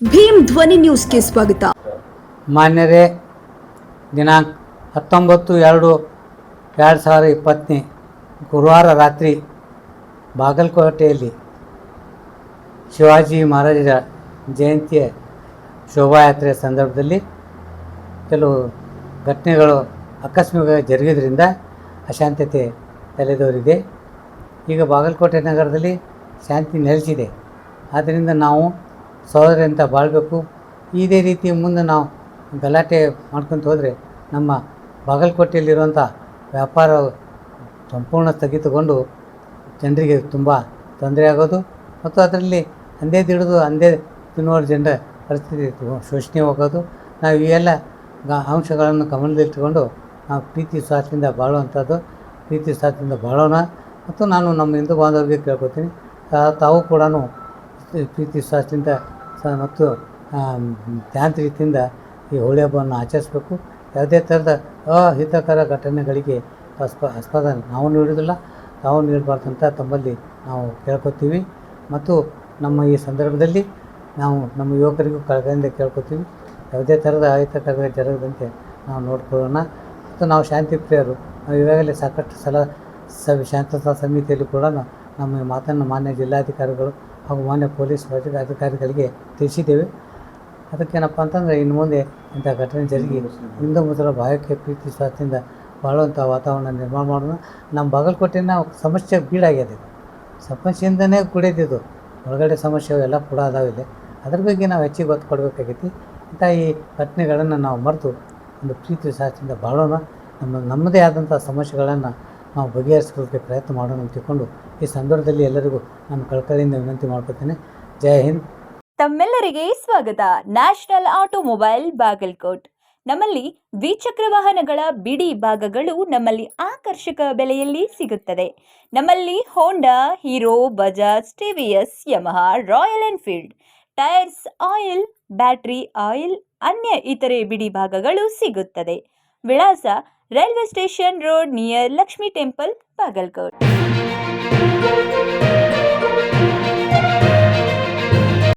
ಭೀಮ್ ಧ್ವನಿ ನ್ಯೂಸ್ಗೆ ಸ್ವಾಗತ. ಮಾನ್ಯರೇ, ದಿನಾಂಕ 19/2/2020 ಗುರುವಾರ ರಾತ್ರಿ ಬಾಗಲಕೋಟೆಯಲ್ಲಿ ಶಿವಾಜಿ ಮಹಾರಾಜರ ಜಯಂತಿಯ ಶೋಭಾಯಾತ್ರೆ ಸಂದರ್ಭದಲ್ಲಿ ಕೆಲವು ಘಟನೆಗಳು ಆಕಸ್ಮಿಕವಾಗಿ ಜರುಗಿದ್ರಿಂದ ಅಶಾಂತತೆ ತಲೆದೋರಿದೆ. ಈಗ ಬಾಗಲಕೋಟೆ ನಗರದಲ್ಲಿ ಶಾಂತಿ ನೆಲೆಸಿದೆ. ಆದ್ದರಿಂದ ನಾವು ಸಹೋದರರಿಂದ ಬಾಳಬೇಕು. ಇದೇ ರೀತಿ ಮುಂದೆ ನಾವು ಗಲಾಟೆ ಮಾಡ್ಕೊತ ಹೋದರೆ ನಮ್ಮ ಬಾಗಲಕೋಟೆಯಲ್ಲಿರುವಂಥ ವ್ಯಾಪಾರ ಸಂಪೂರ್ಣ ಸ್ಥಗಿತಗೊಂಡು ಜನರಿಗೆ ತುಂಬ ತೊಂದರೆ ಆಗೋದು ಮತ್ತು ಅದರಲ್ಲಿ ಅಂದೇ ದುಡಿದು ಅಂದೇ ತಿನ್ನುವ ಜನರ ಪರಿಸ್ಥಿತಿ ಶೋಷಣೆ ಹೋಗೋದು. ನಾವು ಇವೆಲ್ಲ ಅಂಶಗಳನ್ನು ಗಮನದಲ್ಲಿಟ್ಟುಕೊಂಡು ನಾವು ಪ್ರೀತಿ ವಿಶ್ವಾಸದಿಂದ ಬಾಳುವಂಥದ್ದು, ಪ್ರೀತಿ ವಿಶ್ವಾಸದಿಂದ ಬಾಳೋಣ. ಮತ್ತು ನಾನು ನಮ್ಮ ಹಿಂದೂ ಬಾಂಧವರಿಗೆ ಕೇಳ್ಕೊತೀನಿ, ತಾವು ಕೂಡ ಪ್ರೀತಿ ವಿಶ್ವಾಸದಿಂದ ಮತ್ತು ಶಾಂತ ರೀತಿಯಿಂದ ಈ ಹೋಳಿ ಹಬ್ಬವನ್ನು ಆಚರಿಸಬೇಕು. ಯಾವುದೇ ಥರದ ಅಹಿತಕರ ಘಟನೆಗಳಿಗೆ ಆಸ್ಪದ ನಾವು ನೀಡೋದಿಲ್ಲ, ತಾವು ನೀಡಬಾರ್ದಂತ ತಮ್ಮಲ್ಲಿ ನಾವು ಕೇಳ್ಕೊತೀವಿ. ಮತ್ತು ನಮ್ಮ ಈ ಸಂದರ್ಭದಲ್ಲಿ ನಾವು ನಮ್ಮ ಯುವಕರಿಗೂ ಕಳಕಳಿಯಿಂದ ಕೇಳ್ಕೊತೀವಿ, ಯಾವುದೇ ಥರದ ಅಹಿತಕರ ಜರಗದಂತೆ ನಾವು ನೋಡ್ಕೊಳ್ಳೋಣ. ಮತ್ತು ನಾವು ಶಾಂತಿ ಪ್ರಿಯರು. ನಾವು ಈಗಾಗಲೇ ಸಾಕಷ್ಟು ಸಲ ಶಾಂತತಾ ಸಮಿತಿಯಲ್ಲಿ ಕೂಡ ನಮ್ಮ ಮಾತನ್ನು ಮಾನ್ಯ ಜಿಲ್ಲಾಧಿಕಾರಿಗಳು ಹಾಗೂ ಮಾನ್ಯ ಪೊಲೀಸ್ ಅಧಿಕಾರಿಗಳಿಗೆ ತಿಳಿಸಿದ್ದೇವೆ. ಅದಕ್ಕೇನಪ್ಪ ಅಂತಂದರೆ ಇನ್ನು ಮುಂದೆ ಇಂಥ ಘಟನೆ ಜರುಗಿ ಹಿಂದೂ ಮುಸಲ ಭಾವಕ್ಕೆ ಪ್ರೀತಿ ವಿಶ್ವಾಸದಿಂದ ಬಾಳುವಂಥ ವಾತಾವರಣ ನಿರ್ಮಾಣ ಮಾಡೋಣ. ನಮ್ಮ ಬಾಗಲಕೋಟೆನ ಸಮಸ್ಯೆ ಬೀಡಾಗ್ಯದ, ಸಮಸ್ಯೆಯಿಂದನೇ ಕುಡಿದಿದ್ದು, ಒಳಗಡೆ ಸಮಸ್ಯೆ ಎಲ್ಲ ಕೂಡ ಅದಾವಿಲ್ಲ. ಅದ್ರ ಬಗ್ಗೆ ನಾವು ಹೆಚ್ಚಿಗೆ ಒತ್ತು ಕೊಡಬೇಕಾಗೈತಿ. ಇಂಥ ಈ ಘಟನೆಗಳನ್ನು ನಾವು ಮರೆತು ಒಂದು ಪ್ರೀತಿ ವಿಶ್ವಾಸದಿಂದ ಬಾಳೋಣ. ನಮ್ಮದೇ ಆದಂಥ ಸಮಸ್ಯೆಗಳನ್ನು ನಾವು ಬಗೆಹರಿಸೋಕ್ಕೆ ಪ್ರಯತ್ನ ಮಾಡೋಣ ಅಂತ ತಿಳ್ಕೊಂಡು ಈ ಸಂದರ್ಭದಲ್ಲಿ ಎಲ್ಲರಿಗೂ ನಾನು ಕಳಕಳಿಯಿಂದ ವಿನಂತಿ ಮಾಡ್ಕೊತೇನೆ. ಜೈ ಹಿಂದ್. ತಮ್ಮೆಲ್ಲರಿಗೆ ಸ್ವಾಗತ. National automobile Bagalkot. ನಮ್ಮಲ್ಲಿ ದ್ವಿಚಕ್ರ ವಾಹನಗಳ ಬಿಡಿ ಭಾಗಗಳು ನಮ್ಮಲ್ಲಿ ಆಕರ್ಷಕ ಬೆಲೆಯಲ್ಲಿ ಸಿಗುತ್ತದೆ. ನಮ್ಮಲ್ಲಿ Honda, Hero, Bajaj, TVS, Yamaha, Royal Enfield, tyres, oil, battery oil, ಅನ್ಯ ಇತರೆ ಬಿಡಿ ಭಾಗಗಳು ಸಿಗುತ್ತದೆ. ವಿಳಾಸ railway station road near Lakshmi temple, Bagalkot.